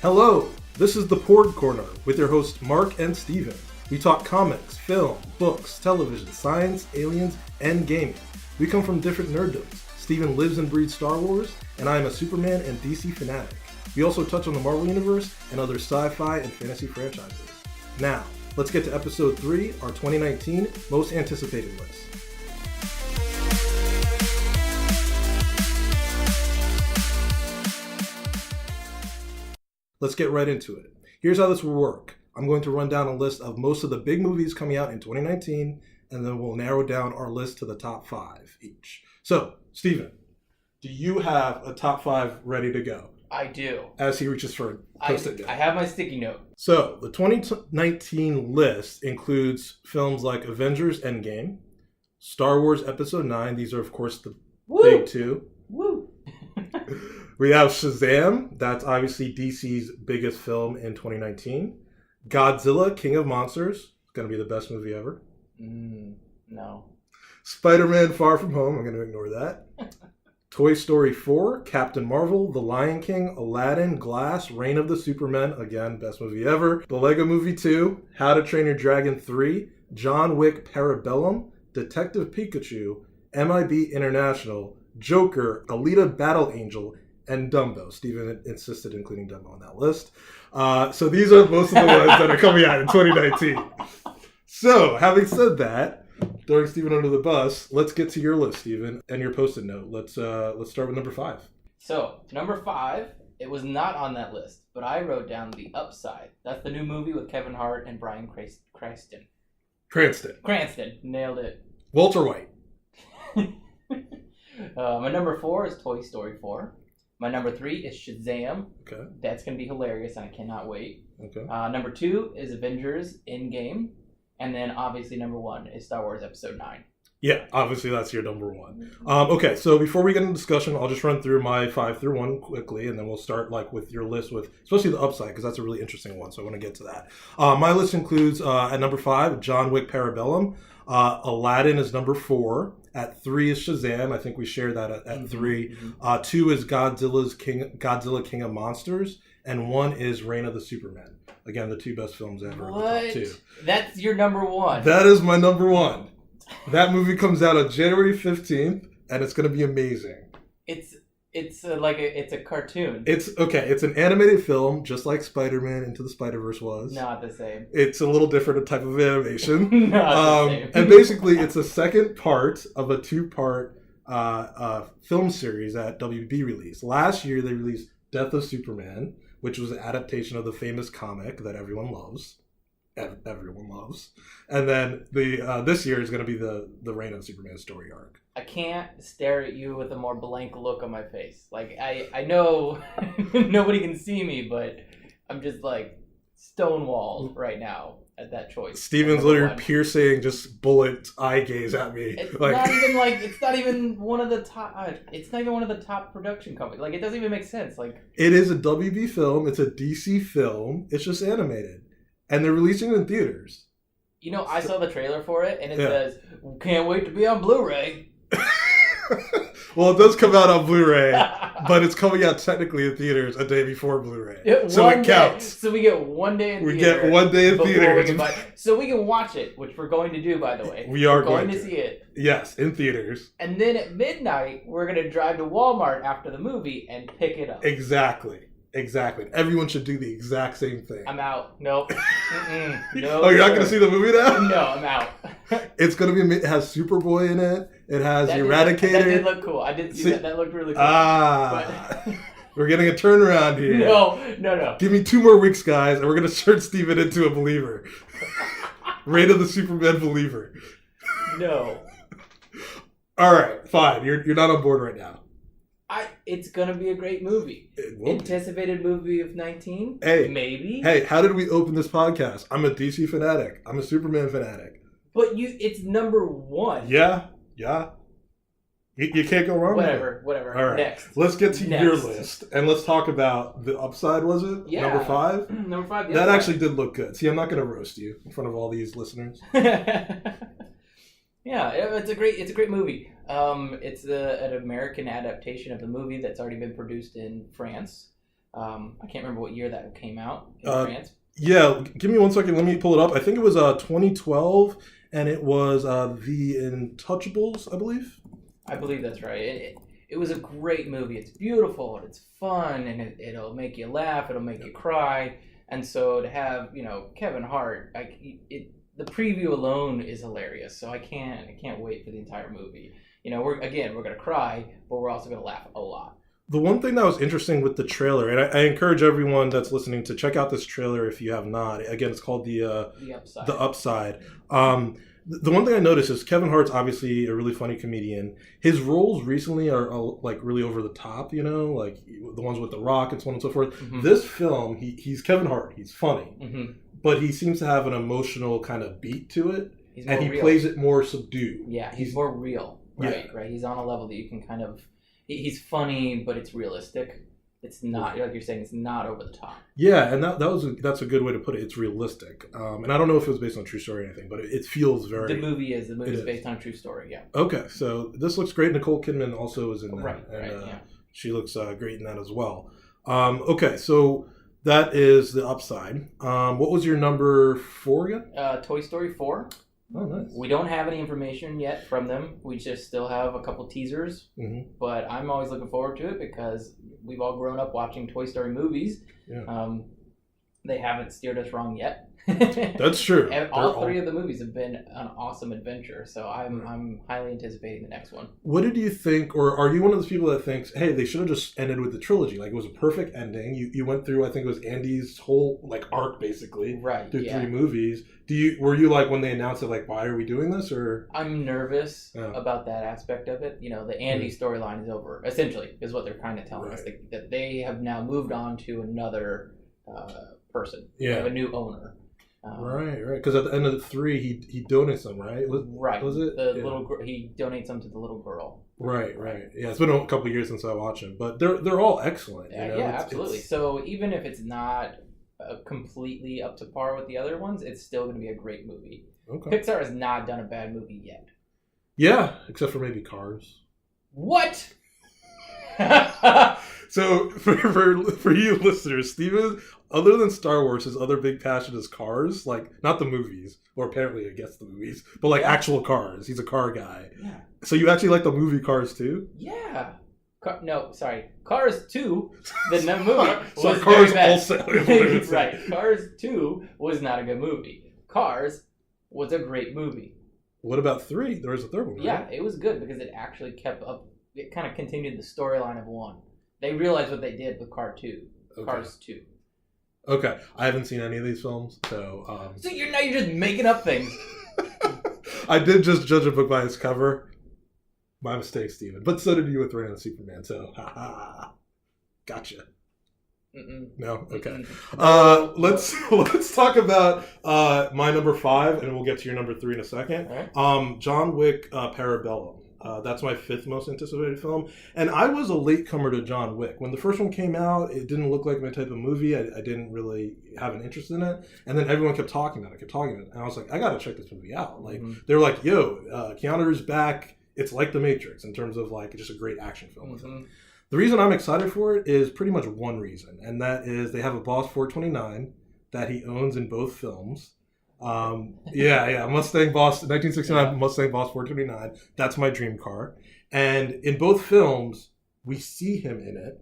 Hello, this is the Porgcorner with your hosts Mark and Steven. We talk comics, film, books, television, science, aliens, and gaming. We come from different nerddoms. Steven lives and breathes Star Wars, and I am a Superman and DC fanatic. We also touch on the Marvel Universe and other sci-fi and fantasy franchises. Now, let's get to episode 3, our 2019 most anticipated list. Let's get right into it. Here's how this will work. I'm going to run down a list of most of the big movies coming out in 2019, and then we'll narrow down our list to the top 5 each. So, Steven, do you have a top 5 ready to go? I do. As he reaches for a post-it note. I have my sticky note. So, the 2019 list includes films like Avengers Endgame, Star Wars Episode 9. These are, of course, the big two. Woo! We have Shazam. That's obviously DC's biggest film in 2019. Godzilla, King of Monsters. It's going to be the best movie ever. No. Spider-Man Far From Home. I'm going to ignore that. Toy Story 4, Captain Marvel, The Lion King, Aladdin, Glass, Reign of the Supermen. Again, best movie ever. The Lego Movie 2, How to Train Your Dragon 3, John Wick Parabellum, Detective Pikachu, MIB International, Joker, Alita Battle Angel, and Dumbo. Steven insisted including Dumbo on that list. So these are most of the ones that are coming out in 2019. So, having said that, throwing Steven under the bus, let's get to your list, Steven, and your post-it note. Let's start with number 5. So, number 5, it was not on that list, but I wrote down The Upside. That's the new movie with Kevin Hart and Bryan Cranston. Cranston. Nailed it. Walter White. My number 4 is Toy Story 4. My number 3 is Shazam. Okay. That's going to be hilarious, and I cannot wait. Okay. Number 2 is Avengers Endgame. And then, obviously, number 1 is Star Wars Episode 9. Yeah, obviously that's your number 1. Okay, so before we get into discussion, I'll just run through my 5 through 1 quickly, and then we'll start with your list with, especially the Upside, because that's a really interesting one, so I want to get to that. My list includes, at number 5, John Wick Parabellum. Aladdin is number 4. At 3 is Shazam. I think we share that at 3. 2 is Godzilla King of Monsters. And 1 is Reign of the Supermen. Again, the 2 best films ever. What? In the top 2. That's your number 1. That is my number 1. That movie comes out on January 15th, and it's going to be amazing. It's a cartoon. It's an animated film, just like Spider-Man Into the Spider-Verse was. Not the same. It's a little different type of animation. Not the same. And basically, it's a second part of a 2-part film series that WB released. Last year, they released Death of Superman, which was an adaptation of the famous comic that everyone loves. Everyone loves. And then this year is going to be the Reign of Superman story arc. I can't stare at you with a more blank look on my face. Like, I know nobody can see me, but I'm just like stonewalled right now at that choice. Steven's literally piercing, just bullet eye gaze at me. It's not even one of the top production companies. Like, it doesn't even make sense. Like, it is a WB film. It's a DC film. It's just animated. And they're releasing it in theaters. You know, I saw the trailer for it, and it says, "Can't wait to be on Blu-ray." Well, it does come out on Blu-ray, but it's coming out technically in theaters a day before Blu-ray. So it counts. So we get 1 day in theaters. We get 1 day in theaters. So we can watch it, which we're going to do, by the way. We're going to see it. Yes, in theaters. And then at midnight, we're going to drive to Walmart after the movie and pick it up. Exactly. Everyone should do the exact same thing. I'm out. Nope. No. Oh, you're not going to see the movie now? No, I'm out. It's going to be. It has Superboy in it. It has Eradicator. That did look cool. I did see that. That looked really cool. But we're getting a turnaround here. No. Give me 2 more weeks, guys, and we're going to turn Steven into a believer. Reign of the Superman believer. No. All right, fine. You're not on board right now. It's gonna be a great movie. Anticipated movie of 19? Hey. Maybe? Hey, how did we open this podcast? I'm a DC fanatic. I'm a Superman fanatic. But it's number 1. Yeah. You can't go wrong with it. Whatever. All right. Next. Let's get to your list, and let's talk about The Upside, was it? Yeah. Number 5? Number 5, That actually did look good. See, I'm not going to roast you in front of all these listeners. Yeah, it's a great movie. It's an American adaptation of the movie that's already been produced in France. I can't remember what year that came out in France. Yeah, give me 1 second. Let me pull it up. I think it was 2012, and it was The Untouchables, I believe. I believe that's right. It was a great movie. It's beautiful and it's fun, and it'll make you laugh. It'll make you cry. And so to have Kevin Hart, the preview alone is hilarious. So I can't wait for the entire movie. We're gonna cry, but we're also gonna laugh a lot. The one thing that was interesting with the trailer, and I encourage everyone that's listening to check out this trailer if you have not. Again, it's called The Upside. The Upside. The one thing I noticed is Kevin Hart's obviously a really funny comedian. His roles recently are like really over the top, like the ones with The Rock and so on and so forth. Mm-hmm. This film, he's Kevin Hart. He's funny, mm-hmm. but he seems to have an emotional kind of beat to it, and he plays it more subdued. Yeah, he's more real. Right. He's on a level that you can kind of. He's funny, but it's realistic. It's not, like you're saying, it's not over the top. Yeah, and that's a good way to put it. It's realistic. And I don't know if it was based on a true story or anything, but it feels very... The movie is based on a true story, yeah. Okay, so this looks great. Nicole Kidman also is in that. Right, yeah. She looks great in that as well. Okay, so that is The Upside. What was your number 4 again? Toy Story 4. Oh, nice. We don't have any information yet from them. We just still have a couple teasers. Mm-hmm. But I'm always looking forward to it because we've all grown up watching Toy Story movies. Yeah. They haven't steered us wrong yet. That's true. And all three of the movies have been an awesome adventure. So I'm highly anticipating the next one. What did you think, or are you one of those people that thinks, hey, they should have just ended with the trilogy? Like, it was a perfect ending. You went through, I think it was Andy's whole arc basically. Right. Through 3 movies. Were you like when they announced it, like, why are we doing this? Or I'm nervous about that aspect of it. The Andy storyline is over. Essentially, is what they're kind of telling us, that they have now moved on to another person. Yeah. A new owner. Right. Because at the end of the 3, he donates them, right? Was it the little? He donates them to the little girl. Right. Yeah, it's been a couple of years since I watched them, but they're all excellent. Yeah, absolutely. So even if it's not completely up to par with the other ones, it's still going to be a great movie. Okay. Pixar has not done a bad movie yet. Yeah, except for maybe Cars. What? So for you listeners, Steven, other than Star Wars, his other big passion is cars. Like, not the movies, or apparently I guess the movies, but like actual cars. He's a car guy. Yeah. So you actually like the movie Cars too? Yeah. Cars 2, the movie, so was Cars very also. bad. Right. Cars 2 was not a good movie. Cars was a great movie. What about 3? There was a third one, right? Yeah, it was good because it actually kept up. It kind of continued the storyline of 1. They realized what they did with Cars 2. Okay, I haven't seen any of these films, so... So you're just making up things. I did just judge a book by its cover. My mistake, Steven. But so did you with Reign of the Superman, so haha. Gotcha. Mm-mm. No? Okay. Mm-mm. Let's talk about my number 5, and we'll get to your number 3 in a second. Right. John Wick Parabellum. That's my 5th most anticipated film. And I was a latecomer to John Wick. When the first one came out, it didn't look like my type of movie. I didn't really have an interest in it. And then everyone kept talking about it. And I was like, I got to check this movie out. Like, they were like, yo, Keanu Reeves back. It's like The Matrix in terms of like just a great action film with him. The reason I'm excited for it is pretty much one reason. And that is they have a Boss 429 that he owns in both films. Mustang Boss 1969 Mustang Boss 429. That's my dream car. And in both films, we see him in it,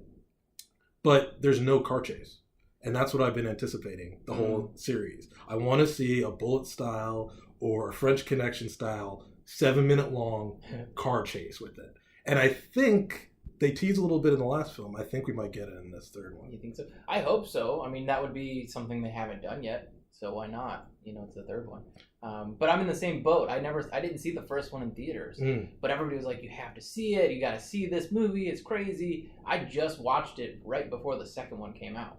but there's no car chase. And that's what I've been anticipating the whole series. I want to see a Bullet style or a French Connection style 7-minute long car chase with it. And I think they teased a little bit in the last film. I think we might get it in this third one. You think so? I hope so. I mean, that would be something they haven't done yet. So why not? It's the third one. But I'm in the same boat. I didn't see the first one in theaters. But everybody was like, you have to see it. You got to see this movie. It's crazy. I just watched it right before the second one came out.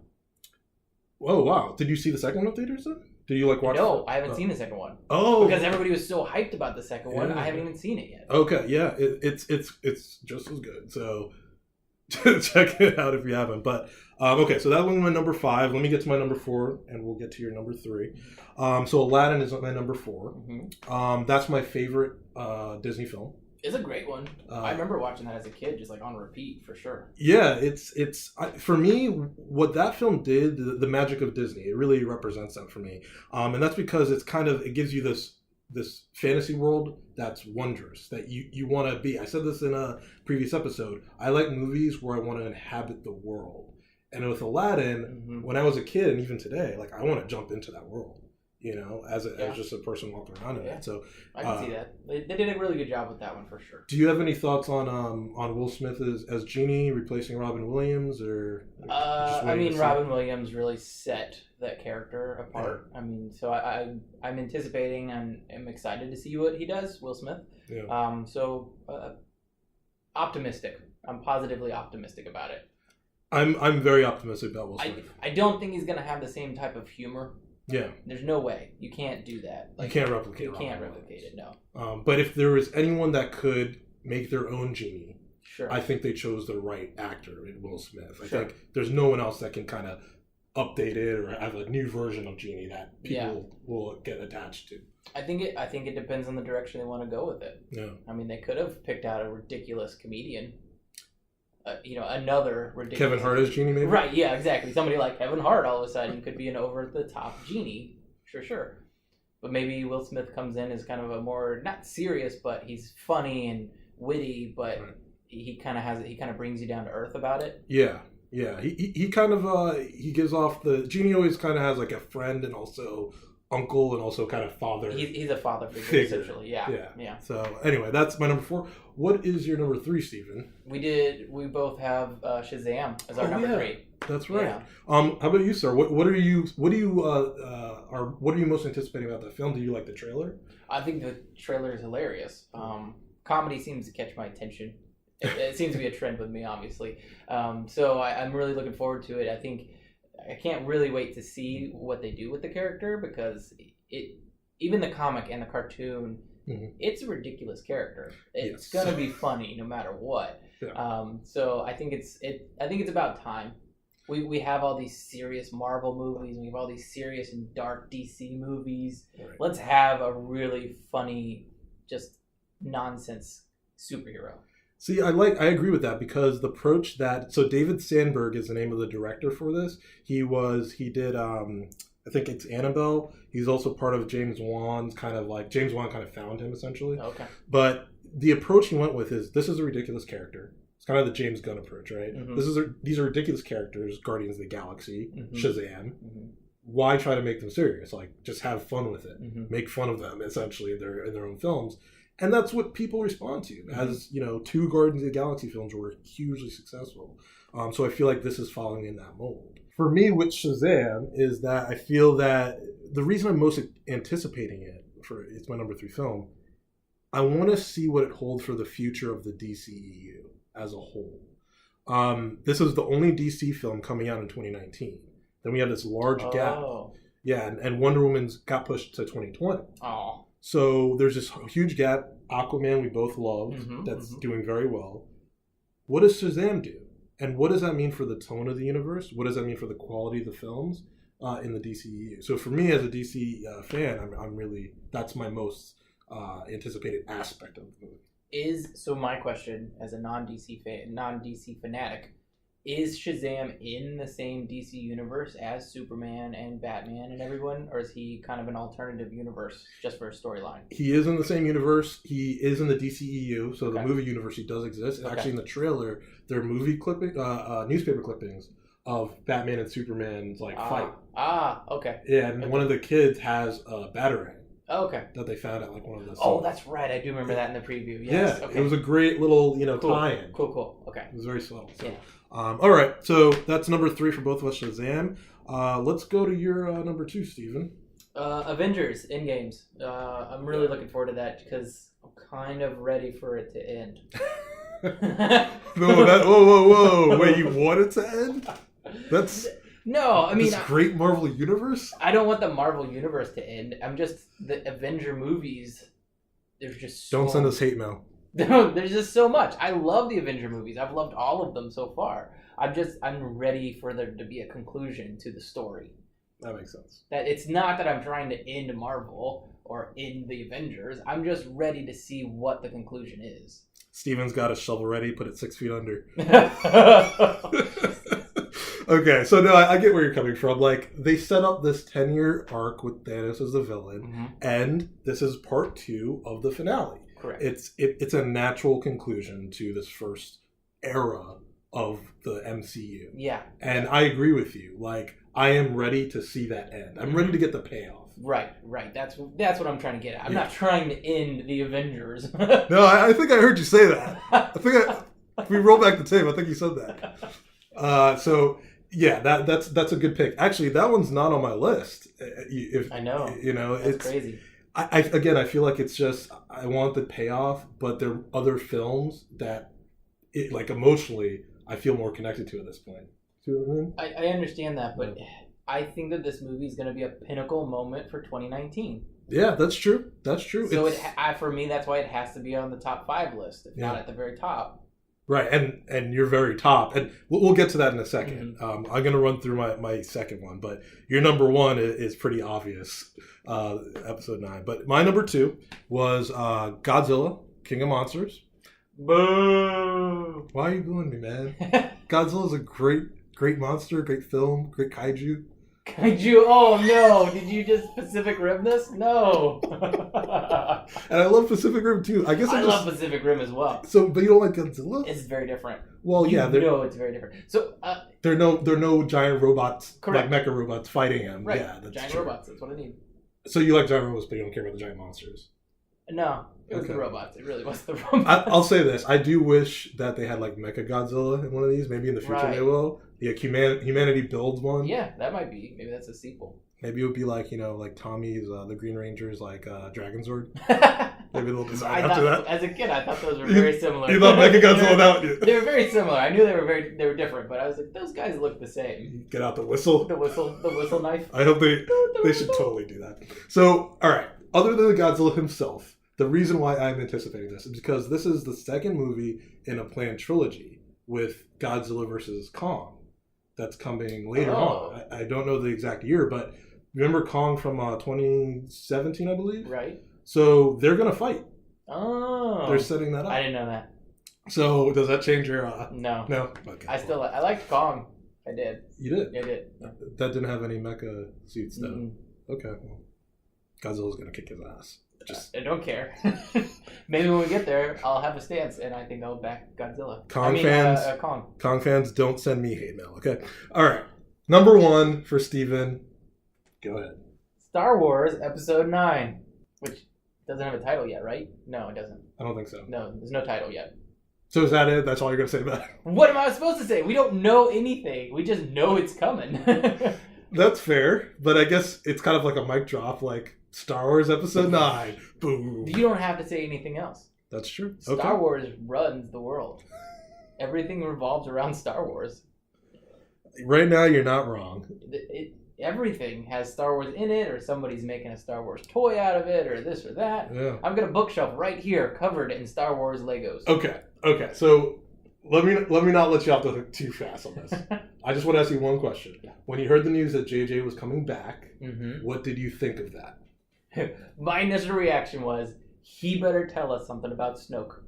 Oh, wow. Did you see the second one in theaters then? Did you watch No, I haven't seen the second one. Oh. Because everybody was so hyped about the second one. I haven't even seen it yet. Okay, yeah. It's just as good. So Check it out if you haven't. But okay, so that was my number 5. Let me get to my number 4, and we'll get to your number 3. So Aladdin is my number 4. That's my favorite Disney film. It's a great one. I remember watching that as a kid, just like on repeat for sure. Yeah, it's for me what that film did. The magic of Disney. It really represents that for me, and that's because it gives you this fantasy world that's wondrous that you want to be. I said this in a previous episode. I like movies where I want to inhabit the world, and with Aladdin, when I was a kid and even today, like I want to jump into that world. As just a person walking around in it. So I can see that. They did a really good job with that one for sure. Do you have any thoughts on Will Smith as Genie replacing Robin Williams, or? Robin Williams really set that character apart. Yeah. So I'm anticipating and am excited to see what he does, Will Smith. Yeah. Optimistic. I'm positively optimistic about it. I'm very optimistic about Will Smith. I don't think he's gonna have the same type of humor. Yeah. There's no way. You can't do that. You can't replicate it. You can't replicate it, no. But if there was anyone that could make their own Genie, sure. I think they chose the right actor in Will Smith. I think there's no one else that can kind of update it or have a new version of Genie that people will get attached to. I think it depends on the direction they want to go with it. Yeah. They could have picked out a ridiculous comedian. Another ridiculous... Kevin Hart as Genie, maybe? Right, yeah, exactly. Somebody like Kevin Hart all of a sudden could be an over-the-top Genie. Sure. But maybe Will Smith comes in as kind of a more, not serious, but he's funny and witty, but he kind of brings you down to earth about it. Yeah. He kind of, he gives off Genie always kind of has like a friend and also uncle and also kind of father. He's a father figure, essentially. Yeah. So anyway, that's my number 4. What is your number 3, Stephen? We both have Shazam as our number 3. That's right. Yeah. How about you, sir? What are you most anticipating about that film? Do you like the trailer? I think the trailer is hilarious. Comedy seems to catch my attention. It seems to be a trend with me, obviously. So I'm really looking forward to it. I think I can't really wait to see what they do with the character because even the comic and the cartoon, it's a ridiculous character. It's gonna be funny no matter what. Yeah. So I think it's about time. We have all these serious Marvel movies, and we have all these serious and dark DC movies. Right. Let's have a really funny, just nonsense superhero. See, I agree with that because the approach so David Sandberg is the name of the director for this. He did I think it's Annabelle. He's also part of James Wan's James Wan kind of found him essentially. Okay. But the approach he went with is this is a ridiculous character. It's kind of the James Gunn approach, right? These are ridiculous characters, Guardians of the Galaxy, Shazam. Why try to make them serious? Like just have fun with it. Make fun of them essentially in their own films. And that's what people respond to. As 2 Guardians of the Galaxy films were hugely successful. So I feel like this is following in that mold. For me, with Shazam, is that I feel that the reason I'm most anticipating it's my number 3 film, I want to see what it holds for the future of the DCEU as a whole. This is the only DC film coming out in 2019. Then we have this large gap. Yeah, and Wonder Woman's got pushed to 2020. Oh. So there's this huge gap. Aquaman we both love. That's doing very well. What does Shazam do? And what does that mean for the tone of the universe? What does that mean for the quality of the films in the DCEU? So for me as a DC fan, I'm really, that's my most anticipated aspect of the movie. So my question as a non-DC fanatic, is Shazam in the same DC universe as Superman and Batman and everyone, or is he kind of an alternative universe just for a storyline? He is in the same universe. He is in the DCEU, so the movie universe does exist. And actually in the trailer, there are newspaper clippings of Batman and Superman's fight. Okay. Yeah, and one of the kids has a batarang. Oh, okay. That they found at one of the. Oh, that's right. I do remember that in the preview. Yes. Yeah, it was a great little tie-in. Cool. Okay. It was very subtle. So. Yeah. All right, so that's number 3 for both of us, Shazam. Let's go to your number 2, Stephen. Avengers Endgames. I'm really looking forward to that because I'm kind of ready for it to end. Whoa! Wait, you want it to end? That's. No, this great Marvel universe? I don't want the Marvel universe to end. I'm just the Avenger movies. There's just Don't send us hate mail. There's just so much. I love the Avenger movies. I've loved all of them so far. I'm ready for there to be a conclusion to the story. That makes sense. That it's not that I'm trying to end Marvel or end the Avengers. I'm just ready to see what the conclusion is. Steven's got a shovel ready, put it 6 feet under. Okay, so no, I get where you're coming from. Like, they set up this 10-year arc with Thanos as the villain, and this is part 2 of the finale. Correct. It's a natural conclusion to this first era of the MCU. Yeah. And I agree with you. Like, I am ready to see that end. I'm ready to get the payoff. Right. That's what I'm trying to get at. I'm not trying to end the Avengers. No, I think I heard you say that. If we roll back the tape, I think you said that. So yeah, that's a good pick. Actually, that one's not on my list. I know. It's crazy. I feel like it's just I want the payoff, but there are other films that, like emotionally, I feel more connected to at this point. See what I mean? I understand that, but I think that this movie is going to be a pinnacle moment for 2019. Yeah, that's true. So for me, that's why it has to be on the top 5 list, if not at the very top. Right, and you're very top, and we'll get to that in a second. I'm going to run through my second one, but your number 1 is pretty obvious, episode 9. But my number 2 was Godzilla, King of Monsters. Boo! Why are you booing me, man? Godzilla's a great monster, great film, great kaiju. Kaiju? Oh no! Did you just Pacific Rim this? No. And I love Pacific Rim too. I love Pacific Rim as well. So, but you don't like Godzilla? It's very different. Well, yeah, it's very different. So, there are no giant robots, correct, like mecha robots fighting him. Right. Yeah, that's giant true. robots. That's what I need. So you like giant robots, but you don't care about the giant monsters. No, it was the robots. It really was the robots. I'll say this: I do wish that they had like Mecha Godzilla in one of these. Maybe in the future they will. Yeah, humanity builds one. Yeah, that might be. Maybe that's a sequel. Maybe it would be like like Tommy's the Green Ranger's like Dragon Sword. Maybe they'll design after that. As a kid, I thought those were very similar. You thought Mecha Godzilla that? They were very similar. I knew they were different, but I was like, those guys look the same. Get out the whistle. The whistle knife. I hope they should totally do that. So, all right. Other than Godzilla himself, the reason why I'm anticipating this is because this is the second movie in a planned trilogy with Godzilla versus Kong that's coming later on. I don't know the exact year, but remember Kong from 2017, I believe? Right. So they're going to fight. Oh. They're setting that up. I didn't know that. So does that change your... No. No? Okay. I liked Kong. I did. You did? I did. That didn't have any mecha suits, though. Mm-hmm. Okay. Well, Godzilla's going to kick his ass. I don't care. Maybe when we get there, I'll have a stance, and I think I'll back Godzilla. Kong fans, don't send me hate mail, okay? All right. Number 1 for Steven. Go ahead. Star Wars Episode 9, which doesn't have a title yet, right? No, it doesn't. I don't think so. No, there's no title yet. So is that it? That's all you're going to say about it? What am I supposed to say? We don't know anything. We just know it's coming. That's fair, but I guess it's kind of like a mic drop, like Star Wars Episode 9. Boom. You don't have to say anything else. That's true. Star Wars runs the world. Everything revolves around Star Wars. Right now, you're not wrong. Everything has Star Wars in it, or somebody's making a Star Wars toy out of it, or this or that. Yeah. I've got a bookshelf right here covered in Star Wars Legos. Okay. So let me not let you off the hook too fast on this. I just want to ask you one question. Yeah. When you heard the news that JJ was coming back, mm-hmm. what did you think of that? My initial reaction was, he better tell us something about Snoke.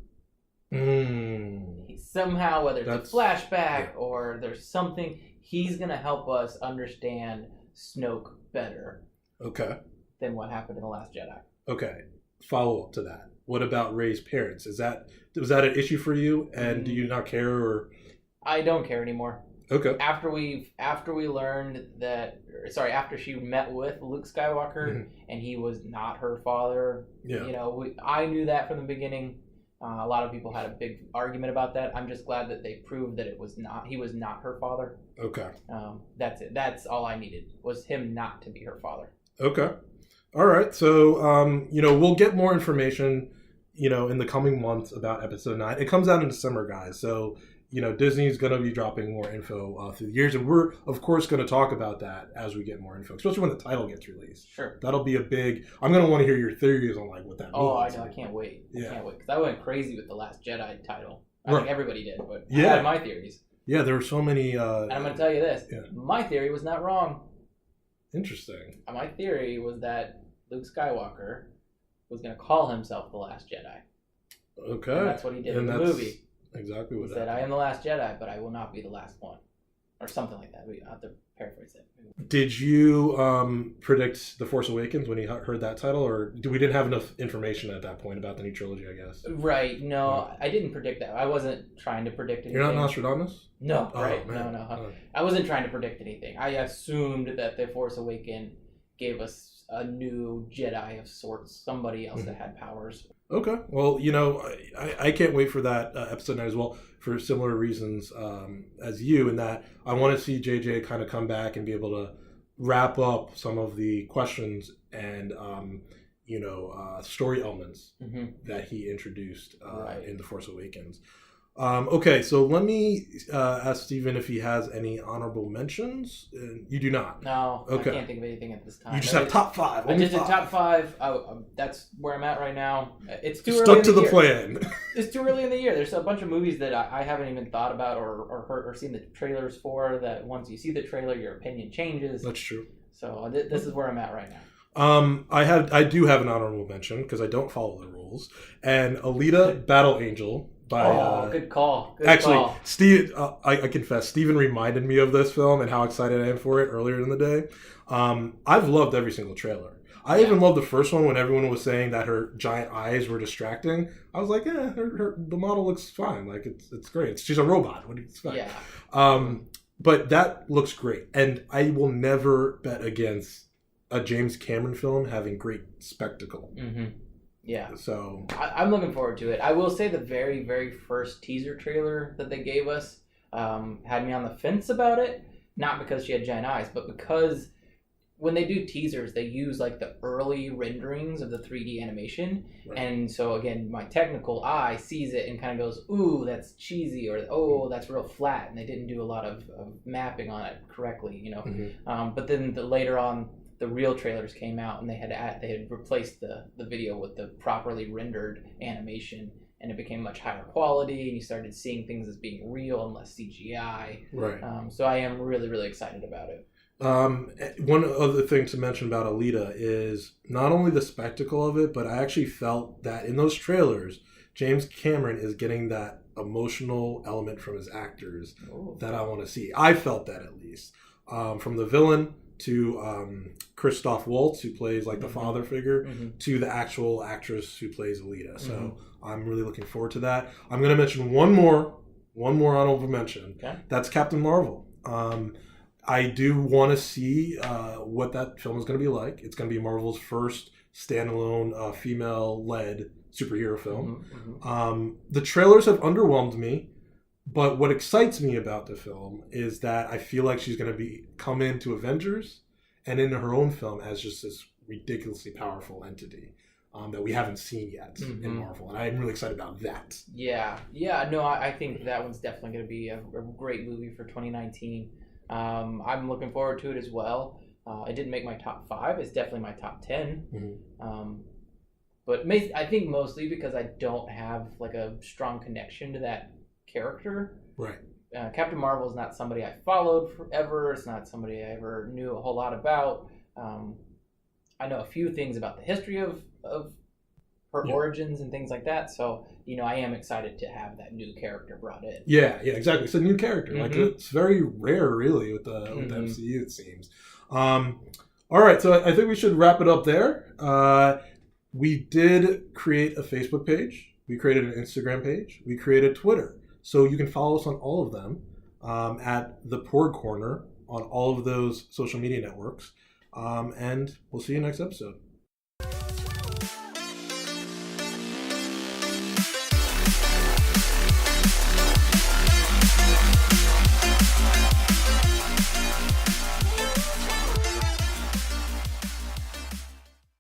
Somehow, whether it's a flashback or there's something, he's going to help us understand Snoke better. Okay. Than what happened in The Last Jedi. Okay. Follow up to that. What about Rey's parents? Was that an issue for you? And do you not care? Or I don't care anymore. Okay. After we learned that, after she met with Luke Skywalker and he was not her father, I knew that from the beginning. A lot of people had a big argument about that. I'm just glad that they proved that he was not her father. Okay. That's it. That's all I needed, was him not to be her father. Okay. All right. So, we'll get more information, in the coming months about Episode 9. It comes out in December, guys. So Disney's going to be dropping more info through the years, and we're of course going to talk about that as we get more info, especially when the title gets released. Sure. That'll be a big. I'm going to want to hear your theories on like what that means. Oh, I know. I can't wait. I can't wait because I went crazy with the Last Jedi title. I think everybody did, but I had my theories. Yeah, there were so many. And I'm going to tell you this: my theory was not wrong. Interesting. My theory was that Luke Skywalker was going to call himself the Last Jedi. Okay. And that's what he did in the movie. Exactly what he said. I am the last Jedi, but I will not be the last one, or something like that. We have to paraphrase it. Did you predict The Force Awakens when you heard that title, or we didn't have enough information at that point about the new trilogy? I guess. Right. No, I didn't predict that. I wasn't trying to predict anything. You're not Nostradamus? No. Oh, right. man. No. I wasn't trying to predict anything. I assumed that The Force Awakens gave us a new Jedi of sorts, somebody else that had powers. Okay. Well, I can't wait for that episode 9 as well for similar reasons as you, in that I want to see JJ kind of come back and be able to wrap up some of the questions and, story elements that he introduced in The Force Awakens. Okay, so let me ask Steven if he has any honorable mentions. You do not? No, okay. I can't think of anything at this time. You just have top 5. I just did top 5. That's where I'm at right now. It's too Stuck early to the plan. It's too early in the year. There's a bunch of movies that I haven't even thought about or heard or seen the trailers for, that once you see the trailer, your opinion changes. That's true. So this is where I'm at right now. I do have an honorable mention because I don't follow the rules. And Alita Battle Angel by good call. Steve, I confess, Steven reminded me of this film and how excited I am for it earlier in the day. I've loved every single trailer. I even loved the first one when everyone was saying that her giant eyes were distracting. I was like, the model looks fine. Like it's great. She's a robot. What do you expect? Yeah. But that looks great, and I will never bet against a James Cameron film having great spectacle. Mm-hmm. Yeah. So I'm looking forward to it. I will say the very, very first teaser trailer that they gave us had me on the fence about it. Not because she had giant eyes, but because when they do teasers, they use like the early renderings of the 3D animation. Right. And so again, my technical eye sees it and kind of goes, ooh, that's cheesy, or oh, that's real flat. And they didn't do a lot of mapping on it correctly, Mm-hmm. But then later on, the real trailers came out and they had replaced the video with the properly rendered animation, and it became much higher quality, and you started seeing things as being real and less CGI. Right. So I am really, really excited about it. One other thing to mention about Alita is not only the spectacle of it, but I actually felt that in those trailers, James Cameron is getting that emotional element from his actors that I want to see. I felt that, at least. From the villain to Christoph Waltz, who plays like the father figure, to the actual actress who plays Alita. So I'm really looking forward to that. I'm going to mention one more honorable mention. Okay. That's Captain Marvel. I do want to see what that film is going to be like. It's going to be Marvel's first standalone female-led superhero film. The trailers have underwhelmed me. But what excites me about the film is that I feel like she's going to come into Avengers and into her own film as just this ridiculously powerful entity that we haven't seen yet in Marvel. And I'm really excited about that. Yeah. No, I think that one's definitely going to be a great movie for 2019. I'm looking forward to it as well. It didn't make my top 5. It's definitely my top 10. But I think mostly because I don't have like a strong connection to that character. Right. Captain Marvel is not somebody I followed forever. It's not somebody I ever knew a whole lot about. I know a few things about the history of her origins and things like that. So, I am excited to have that new character brought in. Yeah, exactly. It's a new character. Like it's very rare, really, with the MCU, it seems. All right, so I think we should wrap it up there. We did create a Facebook page. We created an Instagram page. We created Twitter. So you can follow us on all of them at the Porgcorner on all of those social media networks. And we'll see you next episode.